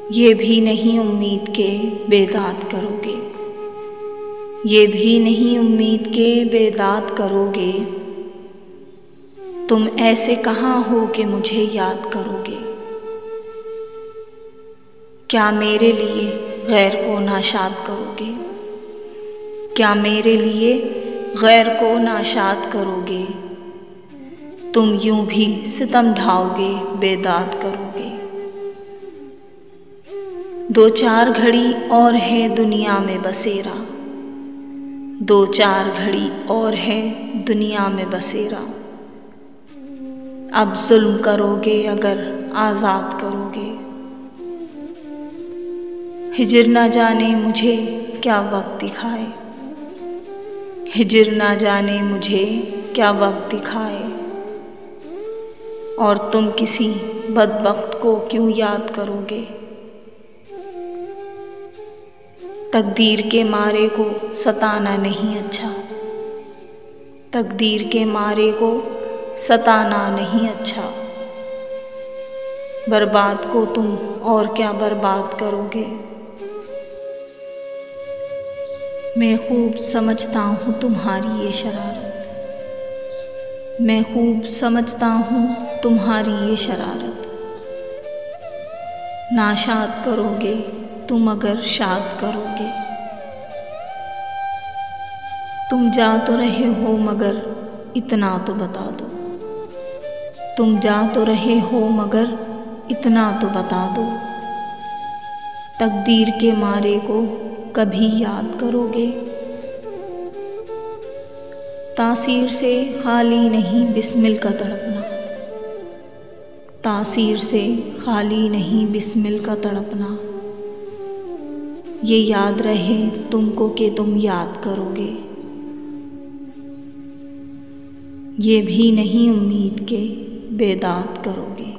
ये भी नहीं उम्मीद के बेदाद करोगे, ये भी नहीं उम्मीद के बेदाद करोगे। तुम ऐसे कहाँ हो कि मुझे याद करोगे। क्या मेरे लिए गैर को नाशाद करोगे, क्या मेरे लिए गैर को नाशाद करोगे। तुम यूं भी सितम ढाओगे बेदाद करोगे। दो चार घड़ी और है दुनिया में बसेरा, दो चार घड़ी और है दुनिया में बसेरा। अब जुल्म करोगे अगर आज़ाद करोगे। हिजर ना जाने मुझे क्या वक्त दिखाए, हिजर ना जाने मुझे क्या वक्त दिखाए। और तुम किसी बदबख्त को क्यों याद करोगे। तकदीर के मारे को सताना नहीं अच्छा, तकदीर के मारे को सताना नहीं अच्छा। बर्बाद को तुम और क्या बर्बाद करोगे। मैं खूब समझता हूँ तुम्हारी ये शरारत, मैं खूब समझता हूँ तुम्हारी ये शरारत। नाशाद करोगे तुम अगर शाद करोगे। तुम जा तो रहे हो मगर इतना तो बता दो, तुम जा तो रहे हो मगर इतना तो बता दो। तकदीर के मारे को कभी याद करोगे। तासीर से खाली नहीं बिस्मिल का तड़पना, तासीर से खाली नहीं बिस्मिल का तड़पना। ये याद रहे तुमको कि तुम याद करोगे। ये भी नहीं उम्मीद के बेदाद करोगे।